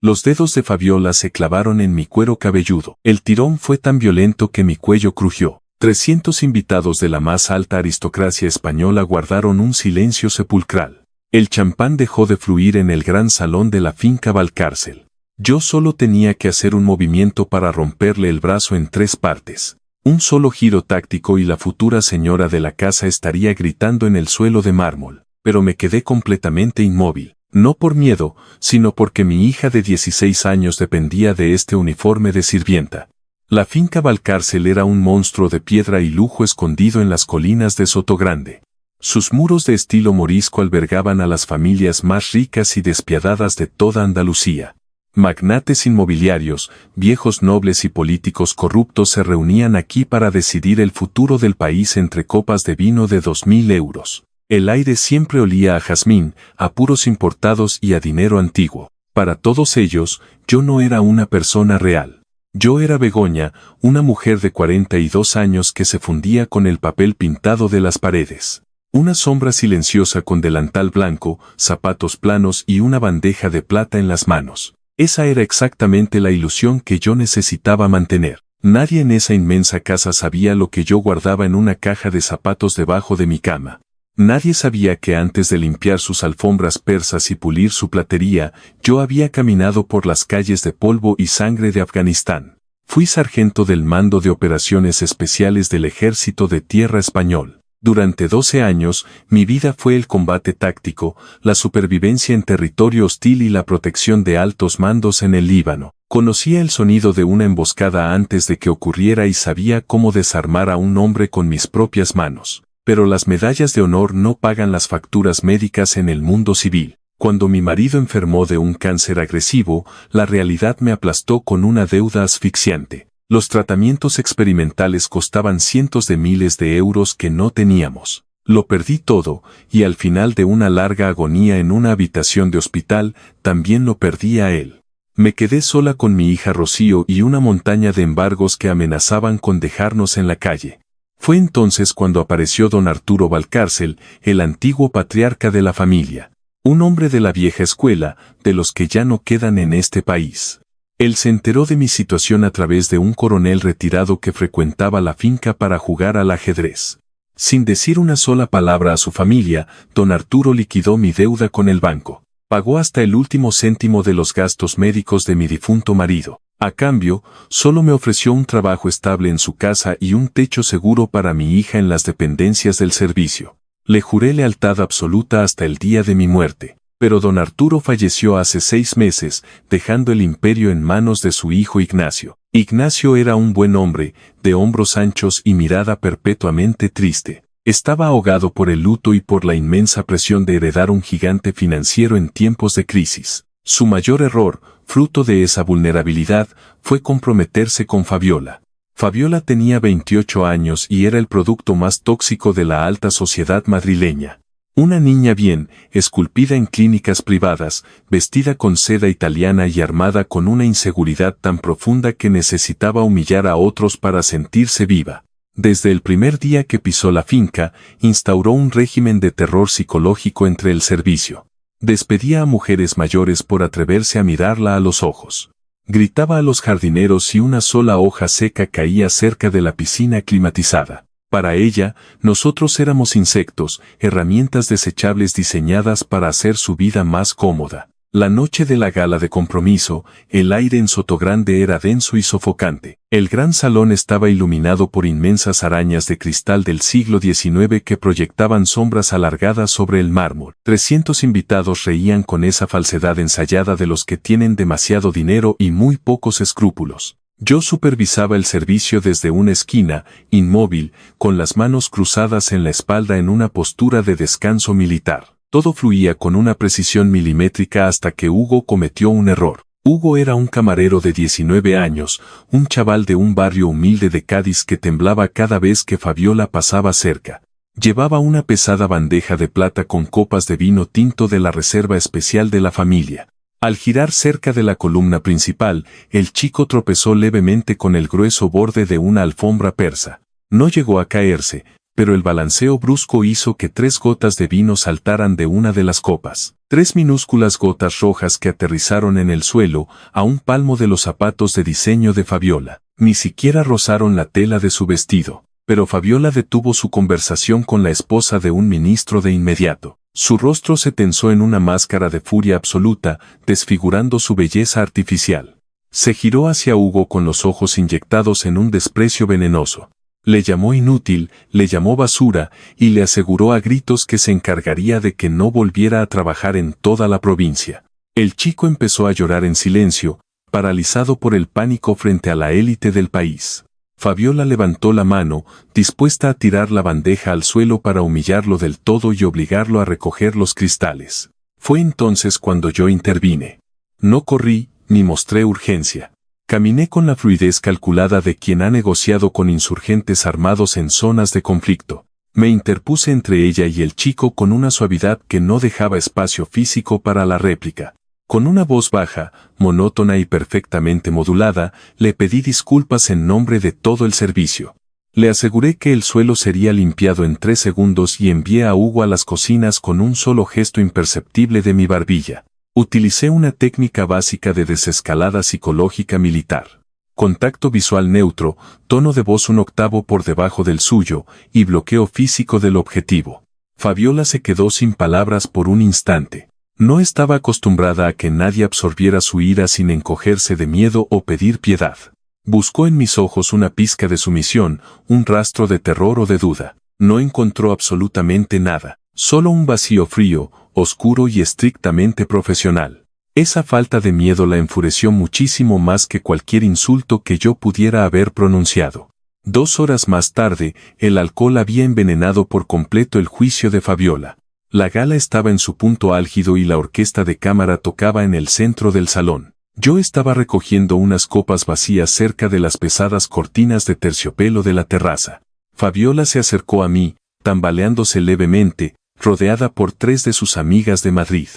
Los dedos de Fabiola se clavaron en mi cuero cabelludo. El tirón fue tan violento que mi cuello crujió. 300 invitados de la más alta aristocracia española guardaron un silencio sepulcral. El champán dejó de fluir en el gran salón de la finca Valcárcel. Yo solo tenía que hacer un movimiento para romperle el brazo en 3 partes. Un solo giro táctico y la futura señora de la casa estaría gritando en el suelo de mármol. Pero me quedé completamente inmóvil. No por miedo, sino porque mi hija de 16 años dependía de este uniforme de sirvienta. La finca Valcárcel era un monstruo de piedra y lujo escondido en las colinas de Sotogrande. Sus muros de estilo morisco albergaban a las familias más ricas y despiadadas de toda Andalucía. Magnates inmobiliarios, viejos nobles y políticos corruptos se reunían aquí para decidir el futuro del país entre copas de vino de 2.000 euros. El aire siempre olía a jazmín, a puros importados y a dinero antiguo. Para todos ellos, yo no era una persona real. Yo era Begoña, una mujer de 42 años que se fundía con el papel pintado de las paredes. Una sombra silenciosa con delantal blanco, zapatos planos y una bandeja de plata en las manos. Esa era exactamente la ilusión que yo necesitaba mantener. Nadie en esa inmensa casa sabía lo que yo guardaba en una caja de zapatos debajo de mi cama. Nadie sabía que antes de limpiar sus alfombras persas y pulir su platería, yo había caminado por las calles de polvo y sangre de Afganistán. Fui sargento del Mando de Operaciones Especiales del Ejército de Tierra Español. Durante 12 años, mi vida fue el combate táctico, la supervivencia en territorio hostil y la protección de altos mandos en el Líbano. Conocía el sonido de una emboscada antes de que ocurriera y sabía cómo desarmar a un hombre con mis propias manos. Pero las medallas de honor no pagan las facturas médicas en el mundo civil. Cuando mi marido enfermó de un cáncer agresivo, la realidad me aplastó con una deuda asfixiante. Los tratamientos experimentales costaban cientos de miles de euros que no teníamos. Lo perdí todo, y al final de una larga agonía en una habitación de hospital, también lo perdí a él. Me quedé sola con mi hija Rocío y una montaña de embargos que amenazaban con dejarnos en la calle. Fue entonces cuando apareció don Arturo Valcárcel, el antiguo patriarca de la familia. Un hombre de la vieja escuela, de los que ya no quedan en este país. Él se enteró de mi situación a través de un coronel retirado que frecuentaba la finca para jugar al ajedrez. Sin decir una sola palabra a su familia, don Arturo liquidó mi deuda con el banco. Pagó hasta el último céntimo de los gastos médicos de mi difunto marido. A cambio, solo me ofreció un trabajo estable en su casa y un techo seguro para mi hija en las dependencias del servicio. Le juré lealtad absoluta hasta el día de mi muerte. Pero don Arturo falleció hace 6 meses, dejando el imperio en manos de su hijo Ignacio. Ignacio era un buen hombre, de hombros anchos y mirada perpetuamente triste. Estaba ahogado por el luto y por la inmensa presión de heredar un gigante financiero en tiempos de crisis. Su mayor error, fruto de esa vulnerabilidad, fue comprometerse con Fabiola. Fabiola tenía 28 años y era el producto más tóxico de la alta sociedad madrileña. Una niña bien, esculpida en clínicas privadas, vestida con seda italiana y armada con una inseguridad tan profunda que necesitaba humillar a otros para sentirse viva. Desde el primer día que pisó la finca, instauró un régimen de terror psicológico entre el servicio. Despedía a mujeres mayores por atreverse a mirarla a los ojos. Gritaba a los jardineros si una sola hoja seca caía cerca de la piscina climatizada. Para ella, nosotros éramos insectos, herramientas desechables diseñadas para hacer su vida más cómoda. La noche de la gala de compromiso, el aire en Sotogrande era denso y sofocante. El gran salón estaba iluminado por inmensas arañas de cristal del siglo XIX que proyectaban sombras alargadas sobre el mármol. 300 invitados reían con esa falsedad ensayada de los que tienen demasiado dinero y muy pocos escrúpulos. Yo supervisaba el servicio desde una esquina, inmóvil, con las manos cruzadas en la espalda en una postura de descanso militar. Todo fluía con una precisión milimétrica hasta que Hugo cometió un error. Hugo era un camarero de 19 años, un chaval de un barrio humilde de Cádiz que temblaba cada vez que Fabiola pasaba cerca. Llevaba una pesada bandeja de plata con copas de vino tinto de la reserva especial de la familia. Al girar cerca de la columna principal, el chico tropezó levemente con el grueso borde de una alfombra persa. No llegó a caerse, pero el balanceo brusco hizo que 3 gotas de vino saltaran de una de las copas. 3 minúsculas gotas rojas que aterrizaron en el suelo, a un palmo de los zapatos de diseño de Fabiola. Ni siquiera rozaron la tela de su vestido, pero Fabiola detuvo su conversación con la esposa de un ministro de inmediato. Su rostro se tensó en una máscara de furia absoluta, desfigurando su belleza artificial. Se giró hacia Hugo con los ojos inyectados en un desprecio venenoso. Le llamó inútil, le llamó basura, y le aseguró a gritos que se encargaría de que no volviera a trabajar en toda la provincia. El chico empezó a llorar en silencio, paralizado por el pánico frente a la élite del país. Fabiola levantó la mano, dispuesta a tirar la bandeja al suelo para humillarlo del todo y obligarlo a recoger los cristales. Fue entonces cuando yo intervine. No corrí, ni mostré urgencia. Caminé con la fluidez calculada de quien ha negociado con insurgentes armados en zonas de conflicto. Me interpuse entre ella y el chico con una suavidad que no dejaba espacio físico para la réplica. Con una voz baja, monótona y perfectamente modulada, le pedí disculpas en nombre de todo el servicio. Le aseguré que el suelo sería limpiado en 3 segundos y envié a Hugo a las cocinas con un solo gesto imperceptible de mi barbilla. Utilicé una técnica básica de desescalada psicológica militar. Contacto visual neutro, tono de voz 1 octavo por debajo del suyo, y bloqueo físico del objetivo. Fabiola se quedó sin palabras por un instante. No estaba acostumbrada a que nadie absorbiera su ira sin encogerse de miedo o pedir piedad. Buscó en mis ojos una pizca de sumisión, un rastro de terror o de duda. No encontró absolutamente nada, solo un vacío frío, oscuro y estrictamente profesional. Esa falta de miedo la enfureció muchísimo más que cualquier insulto que yo pudiera haber pronunciado. 2 horas más tarde, el alcohol había envenenado por completo el juicio de Fabiola. La gala estaba en su punto álgido y la orquesta de cámara tocaba en el centro del salón. Yo estaba recogiendo unas copas vacías cerca de las pesadas cortinas de terciopelo de la terraza. Fabiola se acercó a mí, tambaleándose levemente, rodeada por 3 de sus amigas de Madrid.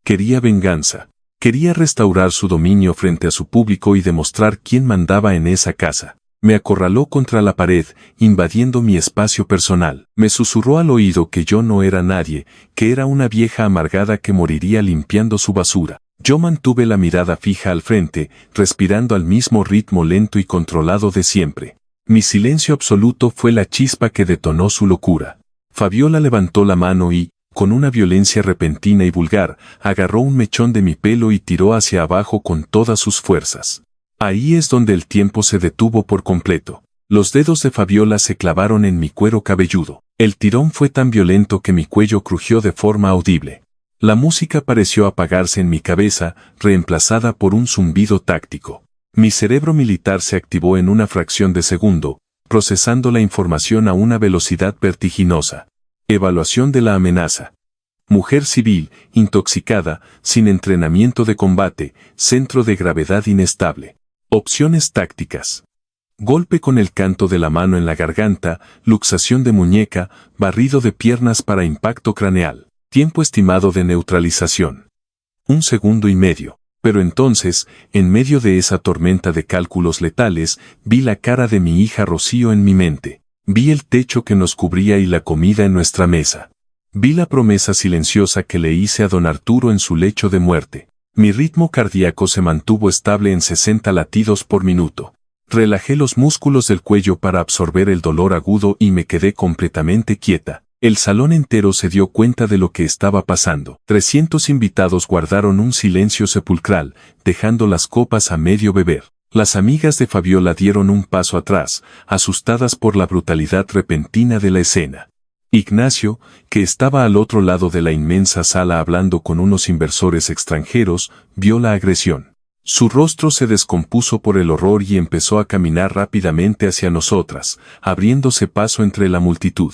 Quería venganza. Quería restaurar su dominio frente a su público y demostrar quién mandaba en esa casa. Me acorraló contra la pared, invadiendo mi espacio personal. Me susurró al oído que yo no era nadie, que era una vieja amargada que moriría limpiando su basura. Yo mantuve la mirada fija al frente, respirando al mismo ritmo lento y controlado de siempre. Mi silencio absoluto fue la chispa que detonó su locura. Fabiola levantó la mano y, con una violencia repentina y vulgar, agarró un mechón de mi pelo y tiró hacia abajo con todas sus fuerzas. Ahí es donde el tiempo se detuvo por completo. Los dedos de Fabiola se clavaron en mi cuero cabelludo. El tirón fue tan violento que mi cuello crujió de forma audible. La música pareció apagarse en mi cabeza, reemplazada por un zumbido táctico. Mi cerebro militar se activó en una fracción de segundo, procesando la información a una velocidad vertiginosa. Evaluación de la amenaza. Mujer civil, intoxicada, sin entrenamiento de combate, centro de gravedad inestable. Opciones tácticas. Golpe con el canto de la mano en la garganta, luxación de muñeca, barrido de piernas para impacto craneal. Tiempo estimado de neutralización. 1,5 segundos. Pero entonces, en medio de esa tormenta de cálculos letales, vi la cara de mi hija Rocío en mi mente. Vi el techo que nos cubría y la comida en nuestra mesa. Vi la promesa silenciosa que le hice a don Arturo en su lecho de muerte. Mi ritmo cardíaco se mantuvo estable en 60 latidos por minuto. Relajé los músculos del cuello para absorber el dolor agudo y me quedé completamente quieta. El salón entero se dio cuenta de lo que estaba pasando. 300 invitados guardaron un silencio sepulcral, dejando las copas a medio beber. Las amigas de Fabiola dieron un paso atrás, asustadas por la brutalidad repentina de la escena. Ignacio, que estaba al otro lado de la inmensa sala hablando con unos inversores extranjeros, vio la agresión. Su rostro se descompuso por el horror y empezó a caminar rápidamente hacia nosotras, abriéndose paso entre la multitud.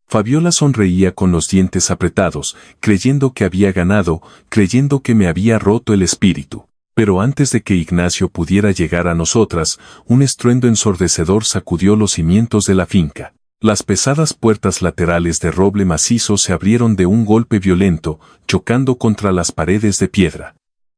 Fabiola sonreía con los dientes apretados, creyendo que había ganado, creyendo que me había roto el espíritu. Pero antes de que Ignacio pudiera llegar a nosotras, un estruendo ensordecedor sacudió los cimientos de la finca. Las pesadas puertas laterales de roble macizo se abrieron de un golpe violento, chocando contra las paredes de piedra.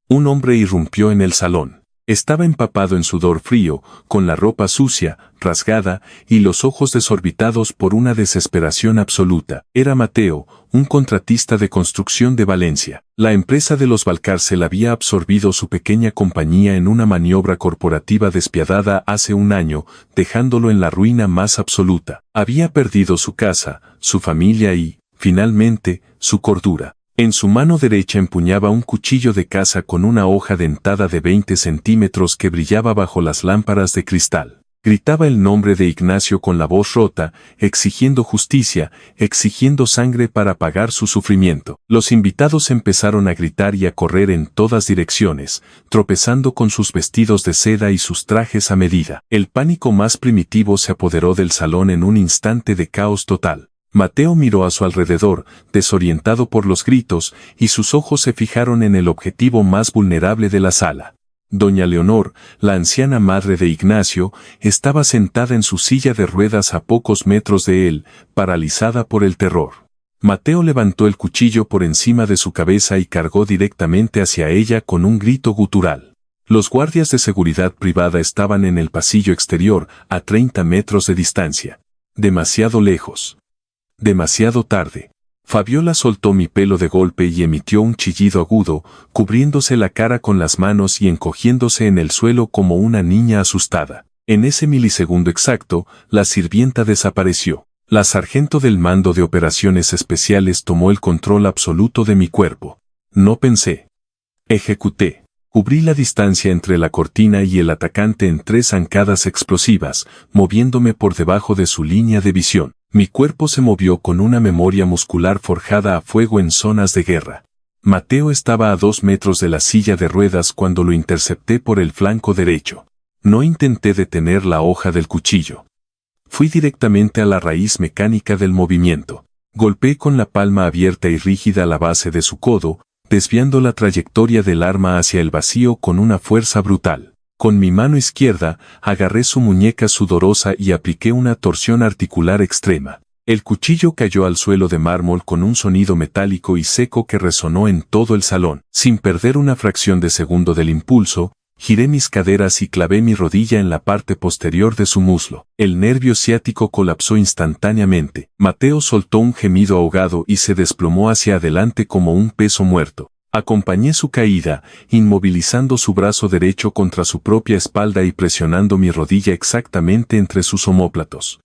Un hombre irrumpió en el salón. Estaba empapado en sudor frío, con la ropa sucia, rasgada, y los ojos desorbitados por una desesperación absoluta. Era Mateo, un contratista de construcción de Valencia. La empresa de los Valcárcel había absorbido su pequeña compañía en una maniobra corporativa despiadada hace un año, dejándolo en la ruina más absoluta. Había perdido su casa, su familia y, finalmente, su cordura. En su mano derecha empuñaba un cuchillo de caza con una hoja dentada de 20 centímetros que brillaba bajo las lámparas de cristal. Gritaba el nombre de Ignacio con la voz rota, exigiendo justicia, exigiendo sangre para pagar su sufrimiento. Los invitados empezaron a gritar y a correr en todas direcciones, tropezando con sus vestidos de seda y sus trajes a medida. El pánico más primitivo se apoderó del salón en un instante de caos total. Mateo miró a su alrededor, desorientado por los gritos, y sus ojos se fijaron en el objetivo más vulnerable de la sala. Doña Leonor, la anciana madre de Ignacio, estaba sentada en su silla de ruedas a pocos metros de él, paralizada por el terror. Mateo levantó el cuchillo por encima de su cabeza y cargó directamente hacia ella con un grito gutural. Los guardias de seguridad privada estaban en el pasillo exterior, a 30 metros de distancia. Demasiado lejos. Demasiado tarde. Fabiola soltó mi pelo de golpe y emitió un chillido agudo, cubriéndose la cara con las manos y encogiéndose en el suelo como una niña asustada. En ese milisegundo exacto, la sirvienta desapareció. La sargento del mando de operaciones especiales tomó el control absoluto de mi cuerpo. No pensé. Ejecuté. Cubrí la distancia entre la cortina y el atacante en 3 zancadas explosivas, moviéndome por debajo de su línea de visión. Mi cuerpo se movió con una memoria muscular forjada a fuego en zonas de guerra. Mateo estaba a 2 metros de la silla de ruedas cuando lo intercepté por el flanco derecho. No intenté detener la hoja del cuchillo. Fui directamente a la raíz mecánica del movimiento. Golpeé con la palma abierta y rígida la base de su codo, desviando la trayectoria del arma hacia el vacío con una fuerza brutal. Con mi mano izquierda, agarré su muñeca sudorosa y apliqué una torsión articular extrema. El cuchillo cayó al suelo de mármol con un sonido metálico y seco que resonó en todo el salón. Sin perder una fracción de segundo del impulso, giré mis caderas y clavé mi rodilla en la parte posterior de su muslo. El nervio ciático colapsó instantáneamente. Mateo soltó un gemido ahogado y se desplomó hacia adelante como un peso muerto. Acompañé su caída, inmovilizando su brazo derecho contra su propia espalda y presionando mi rodilla exactamente entre sus omóplatos.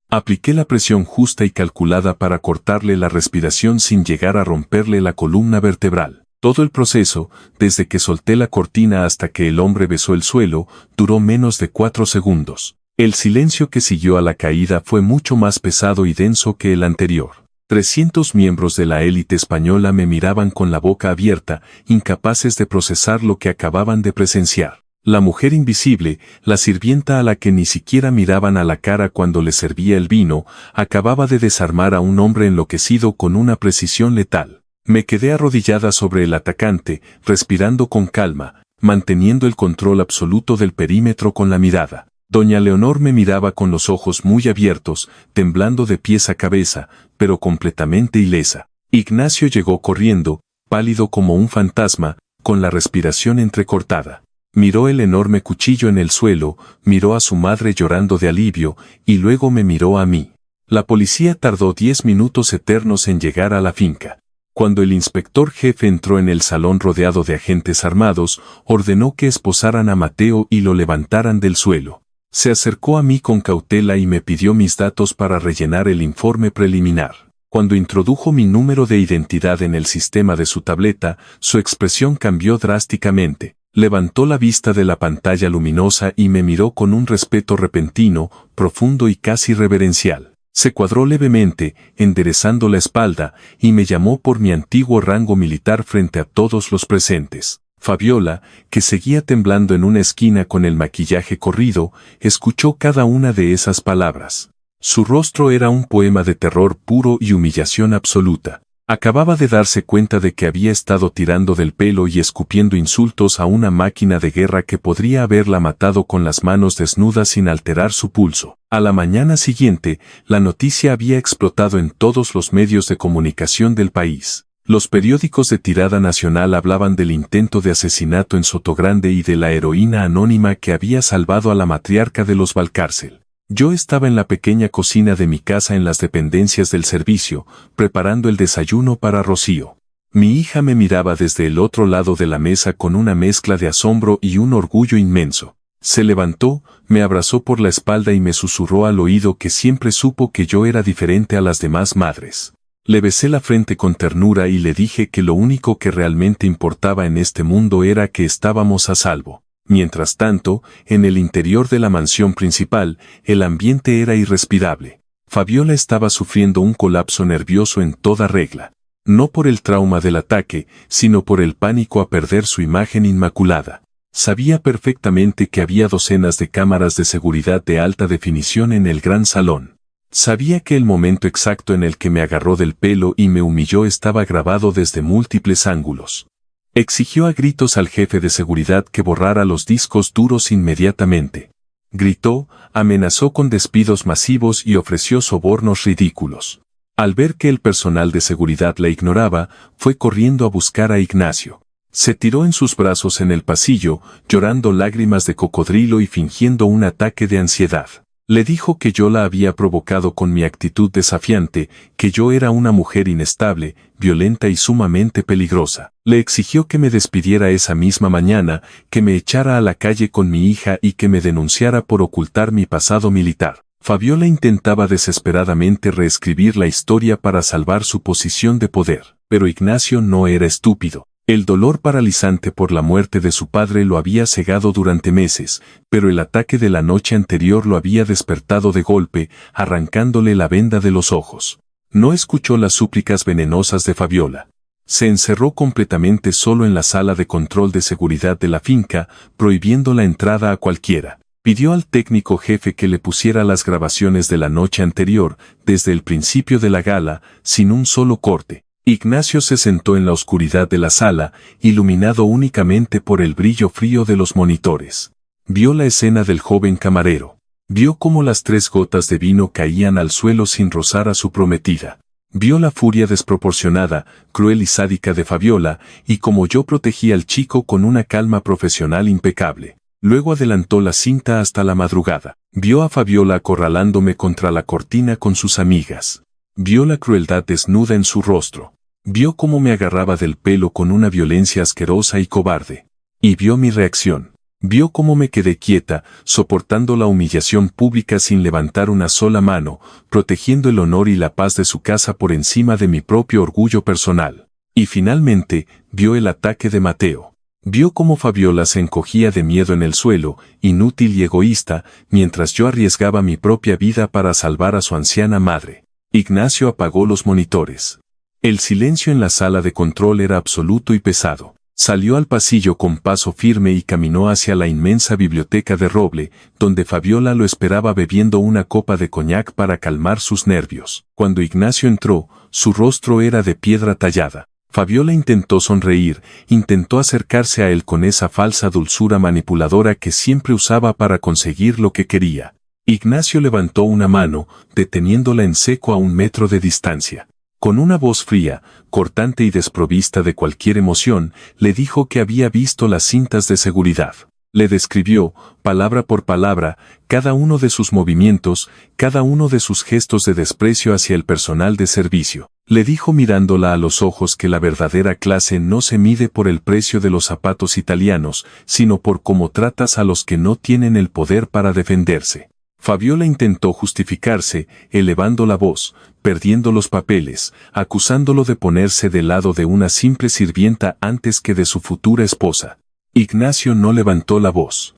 Apliqué la presión justa y calculada para cortarle la respiración sin llegar a romperle la columna vertebral. Todo el proceso, desde que solté la cortina hasta que el hombre besó el suelo, duró menos de 4 segundos. El silencio que siguió a la caída fue mucho más pesado y denso que el anterior. 300 miembros de la élite española me miraban con la boca abierta, incapaces de procesar lo que acababan de presenciar. La mujer invisible, la sirvienta a la que ni siquiera miraban a la cara cuando le servía el vino, acababa de desarmar a un hombre enloquecido con una precisión letal. Me quedé arrodillada sobre el atacante, respirando con calma, manteniendo el control absoluto del perímetro con la mirada. Doña Leonor me miraba con los ojos muy abiertos, temblando de pies a cabeza, pero completamente ilesa. Ignacio llegó corriendo, pálido como un fantasma, con la respiración entrecortada. Miró el enorme cuchillo en el suelo, miró a su madre llorando de alivio, y luego me miró a mí. La policía tardó 10 minutos eternos en llegar a la finca. Cuando el inspector jefe entró en el salón rodeado de agentes armados, ordenó que esposaran a Mateo y lo levantaran del suelo. Se acercó a mí con cautela y me pidió mis datos para rellenar el informe preliminar. Cuando introdujo mi número de identidad en el sistema de su tableta, su expresión cambió drásticamente. Levantó la vista de la pantalla luminosa y me miró con un respeto repentino, profundo y casi reverencial. Se cuadró levemente, enderezando la espalda, y me llamó por mi antiguo rango militar frente a todos los presentes. Fabiola, que seguía temblando en una esquina con el maquillaje corrido, escuchó cada una de esas palabras. Su rostro era un poema de terror puro y humillación absoluta. Acababa de darse cuenta de que había estado tirando del pelo y escupiendo insultos a una máquina de guerra que podría haberla matado con las manos desnudas sin alterar su pulso. A la mañana siguiente, la noticia había explotado en todos los medios de comunicación del país. Los periódicos de tirada nacional hablaban del intento de asesinato en Sotogrande y de la heroína anónima que había salvado a la matriarca de los Valcárcel. Yo estaba en la pequeña cocina de mi casa en las dependencias del servicio, preparando el desayuno para Rocío. Mi hija me miraba desde el otro lado de la mesa con una mezcla de asombro y un orgullo inmenso. Se levantó, me abrazó por la espalda y me susurró al oído que siempre supo que yo era diferente a las demás madres. Le besé la frente con ternura y le dije que lo único que realmente importaba en este mundo era que estábamos a salvo. Mientras tanto, en el interior de la mansión principal, el ambiente era irrespirable. Fabiola estaba sufriendo un colapso nervioso en toda regla. No por el trauma del ataque, sino por el pánico a perder su imagen inmaculada. Sabía perfectamente que había docenas de cámaras de seguridad de alta definición en el gran salón. Sabía que el momento exacto en el que me agarró del pelo y me humilló estaba grabado desde múltiples ángulos. Exigió a gritos al jefe de seguridad que borrara los discos duros inmediatamente. Gritó, amenazó con despidos masivos y ofreció sobornos ridículos. Al ver que el personal de seguridad la ignoraba, fue corriendo a buscar a Ignacio. Se tiró en sus brazos en el pasillo, llorando lágrimas de cocodrilo y fingiendo un ataque de ansiedad. Le dijo que yo la había provocado con mi actitud desafiante, que yo era una mujer inestable, violenta y sumamente peligrosa. Le exigió que me despidiera esa misma mañana, que me echara a la calle con mi hija y que me denunciara por ocultar mi pasado militar. Fabiola intentaba desesperadamente reescribir la historia para salvar su posición de poder, pero Ignacio no era estúpido. El dolor paralizante por la muerte de su padre lo había cegado durante meses, pero el ataque de la noche anterior lo había despertado de golpe, arrancándole la venda de los ojos. No escuchó las súplicas venenosas de Fabiola. Se encerró completamente solo en la sala de control de seguridad de la finca, prohibiendo la entrada a cualquiera. Pidió al técnico jefe que le pusiera las grabaciones de la noche anterior, desde el principio de la gala, sin un solo corte. Ignacio se sentó en la oscuridad de la sala, iluminado únicamente por el brillo frío de los monitores. Vio la escena del joven camarero. Vio cómo las 3 gotas de vino caían al suelo sin rozar a su prometida. Vio la furia desproporcionada, cruel y sádica de Fabiola, y cómo yo protegía al chico con una calma profesional impecable. Luego adelantó la cinta hasta la madrugada. Vio a Fabiola acorralándome contra la cortina con sus amigas. Vio la crueldad desnuda en su rostro. Vio cómo me agarraba del pelo con una violencia asquerosa y cobarde. Y vio mi reacción. Vio cómo me quedé quieta, soportando la humillación pública sin levantar una sola mano, protegiendo el honor y la paz de su casa por encima de mi propio orgullo personal. Y finalmente, vio el ataque de Mateo. Vio cómo Fabiola se encogía de miedo en el suelo, inútil y egoísta, mientras yo arriesgaba mi propia vida para salvar a su anciana madre. Ignacio apagó los monitores. El silencio en la sala de control era absoluto y pesado. Salió al pasillo con paso firme y caminó hacia la inmensa biblioteca de roble, donde Fabiola lo esperaba bebiendo una copa de coñac para calmar sus nervios. Cuando Ignacio entró, su rostro era de piedra tallada. Fabiola intentó sonreír, intentó acercarse a él con esa falsa dulzura manipuladora que siempre usaba para conseguir lo que quería. Ignacio levantó una mano, deteniéndola en seco a 1 metro de distancia. Con una voz fría, cortante y desprovista de cualquier emoción, le dijo que había visto las cintas de seguridad. Le describió, palabra por palabra, cada uno de sus movimientos, cada uno de sus gestos de desprecio hacia el personal de servicio. Le dijo mirándola a los ojos que la verdadera clase no se mide por el precio de los zapatos italianos, sino por cómo tratas a los que no tienen el poder para defenderse. Fabiola intentó justificarse, elevando la voz, perdiendo los papeles, acusándolo de ponerse del lado de una simple sirvienta antes que de su futura esposa. Ignacio no levantó la voz.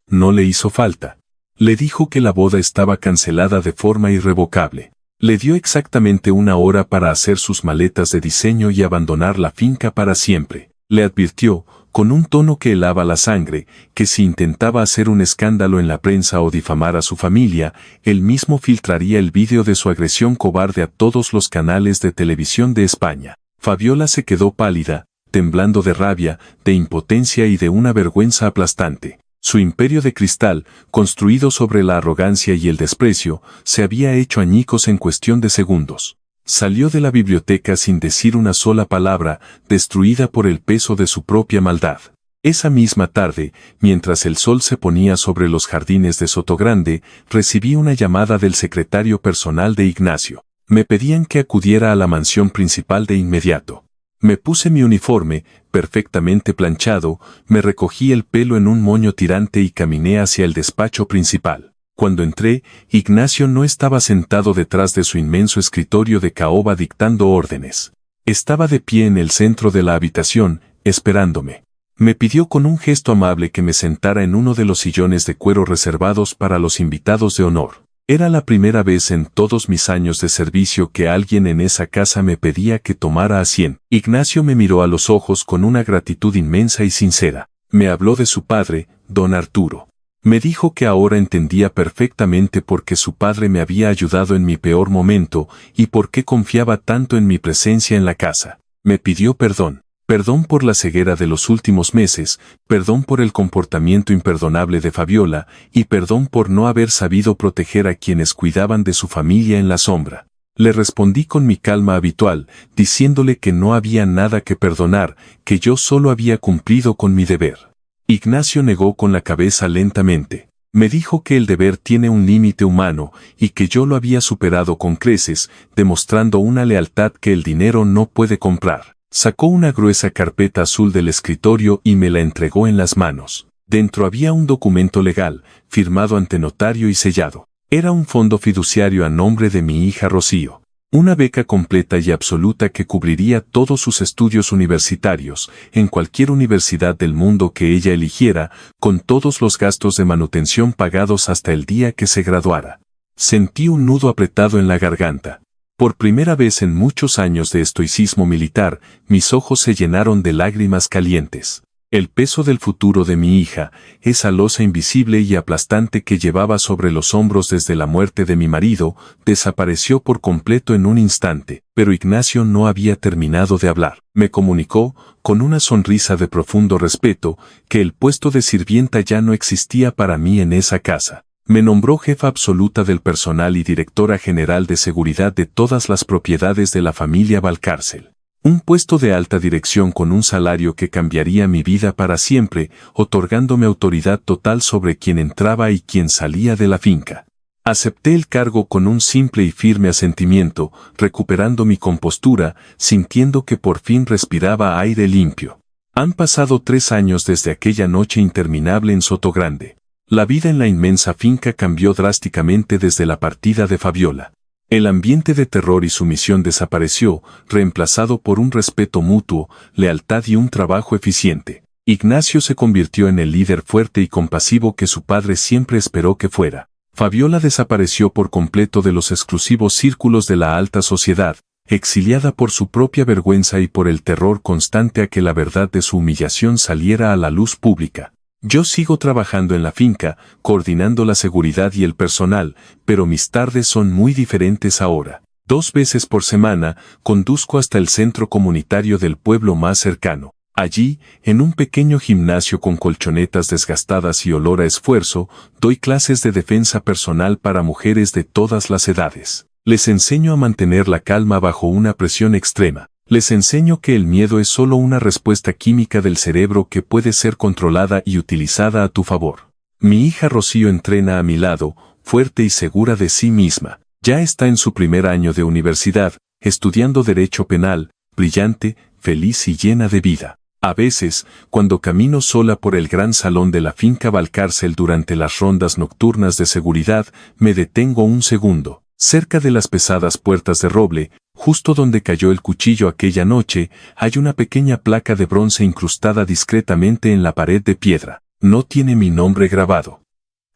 No le hizo falta. Le dijo que la boda estaba cancelada de forma irrevocable. Le dio exactamente 1 hora para hacer sus maletas de diseño y abandonar la finca para siempre. Le advirtió, con un tono que helaba la sangre, que si intentaba hacer un escándalo en la prensa o difamar a su familia, él mismo filtraría el vídeo de su agresión cobarde a todos los canales de televisión de España. Fabiola se quedó pálida, temblando de rabia, de impotencia y de una vergüenza aplastante. Su imperio de cristal, construido sobre la arrogancia y el desprecio, se había hecho añicos en cuestión de segundos. Salió de la biblioteca sin decir una sola palabra, destruida por el peso de su propia maldad. Esa misma tarde, mientras el sol se ponía sobre los jardines de Sotogrande, recibí una llamada del secretario personal de Ignacio. Me pedían que acudiera a la mansión principal de inmediato. Me puse mi uniforme, perfectamente planchado, me recogí el pelo en un moño tirante y caminé hacia el despacho principal. Cuando entré, Ignacio no estaba sentado detrás de su inmenso escritorio de caoba dictando órdenes. Estaba de pie en el centro de la habitación, esperándome. Me pidió con un gesto amable que me sentara en uno de los sillones de cuero reservados para los invitados de honor. Era la primera vez en todos mis años de servicio que alguien en esa casa me pedía que tomara asiento. Ignacio me miró a los ojos con una gratitud inmensa y sincera. Me habló de su padre, don Arturo. Me dijo que ahora entendía perfectamente por qué su padre me había ayudado en mi peor momento y por qué confiaba tanto en mi presencia en la casa. Me pidió perdón. Perdón por la ceguera de los últimos meses, perdón por el comportamiento imperdonable de Fabiola y perdón por no haber sabido proteger a quienes cuidaban de su familia en la sombra. Le respondí con mi calma habitual, diciéndole que no había nada que perdonar, que yo solo había cumplido con mi deber. Ignacio negó con la cabeza lentamente. Me dijo que el deber tiene un límite humano y que yo lo había superado con creces, demostrando una lealtad que el dinero no puede comprar. Sacó una gruesa carpeta azul del escritorio y me la entregó en las manos. Dentro había un documento legal, firmado ante notario y sellado. Era un fondo fiduciario a nombre de mi hija Rocío. Una beca completa y absoluta que cubriría todos sus estudios universitarios, en cualquier universidad del mundo que ella eligiera, con todos los gastos de manutención pagados hasta el día que se graduara. Sentí un nudo apretado en la garganta. Por primera vez en muchos años de estoicismo militar, mis ojos se llenaron de lágrimas calientes. El peso del futuro de mi hija, esa losa invisible y aplastante que llevaba sobre los hombros desde la muerte de mi marido, desapareció por completo en un instante, pero Ignacio no había terminado de hablar. Me comunicó, con una sonrisa de profundo respeto, que el puesto de sirvienta ya no existía para mí en esa casa. Me nombró jefa absoluta del personal y directora general de seguridad de todas las propiedades de la familia Valcárcel. Un puesto de alta dirección con un salario que cambiaría mi vida para siempre, otorgándome autoridad total sobre quién entraba y quién salía de la finca. Acepté el cargo con un simple y firme asentimiento, recuperando mi compostura, sintiendo que por fin respiraba aire limpio. Han pasado 3 años desde aquella noche interminable en Sotogrande. La vida en la inmensa finca cambió drásticamente desde la partida de Fabiola. El ambiente de terror y sumisión desapareció, reemplazado por un respeto mutuo, lealtad y un trabajo eficiente. Ignacio se convirtió en el líder fuerte y compasivo que su padre siempre esperó que fuera. Fabiola desapareció por completo de los exclusivos círculos de la alta sociedad, exiliada por su propia vergüenza y por el terror constante a que la verdad de su humillación saliera a la luz pública. Yo sigo trabajando en la finca, coordinando la seguridad y el personal, pero mis tardes son muy diferentes ahora. 2 veces por semana, conduzco hasta el centro comunitario del pueblo más cercano. Allí, en un pequeño gimnasio con colchonetas desgastadas y olor a esfuerzo, doy clases de defensa personal para mujeres de todas las edades. Les enseño a mantener la calma bajo una presión extrema. Les enseño que el miedo es solo una respuesta química del cerebro que puede ser controlada y utilizada a tu favor. Mi hija Rocío entrena a mi lado, fuerte y segura de sí misma. Ya está en su primer año de universidad, estudiando Derecho Penal, brillante, feliz y llena de vida. A veces, cuando camino sola por el gran salón de la finca Valcárcel durante las rondas nocturnas de seguridad, me detengo un segundo. Cerca de las pesadas puertas de roble, justo donde cayó el cuchillo aquella noche, hay una pequeña placa de bronce incrustada discretamente en la pared de piedra. No tiene mi nombre grabado.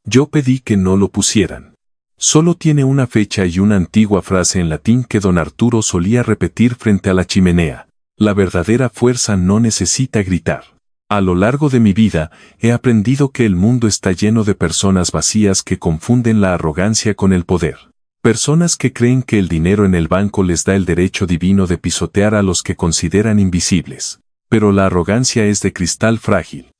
Yo pedí que no lo pusieran. Solo tiene una fecha y una antigua frase en latín que don Arturo solía repetir frente a la chimenea. La verdadera fuerza no necesita gritar. A lo largo de mi vida, he aprendido que el mundo está lleno de personas vacías que confunden la arrogancia con el poder. Personas que creen que el dinero en el banco les da el derecho divino de pisotear a los que consideran invisibles. Pero la arrogancia es de cristal frágil.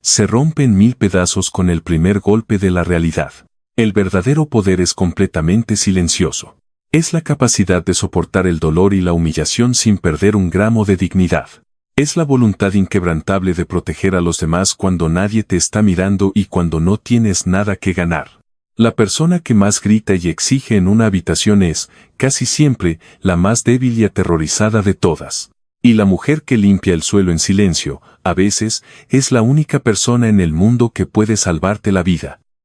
Se rompe en 1000 pedazos con el primer golpe de la realidad. El verdadero poder es completamente silencioso. Es la capacidad de soportar el dolor y la humillación sin perder un gramo de dignidad. Es la voluntad inquebrantable de proteger a los demás cuando nadie te está mirando y cuando no tienes nada que ganar. La persona que más grita y exige en una habitación es, casi siempre, la más débil y aterrorizada de todas. Y la mujer que limpia el suelo en silencio, a veces, es la única persona en el mundo que puede salvarte la vida.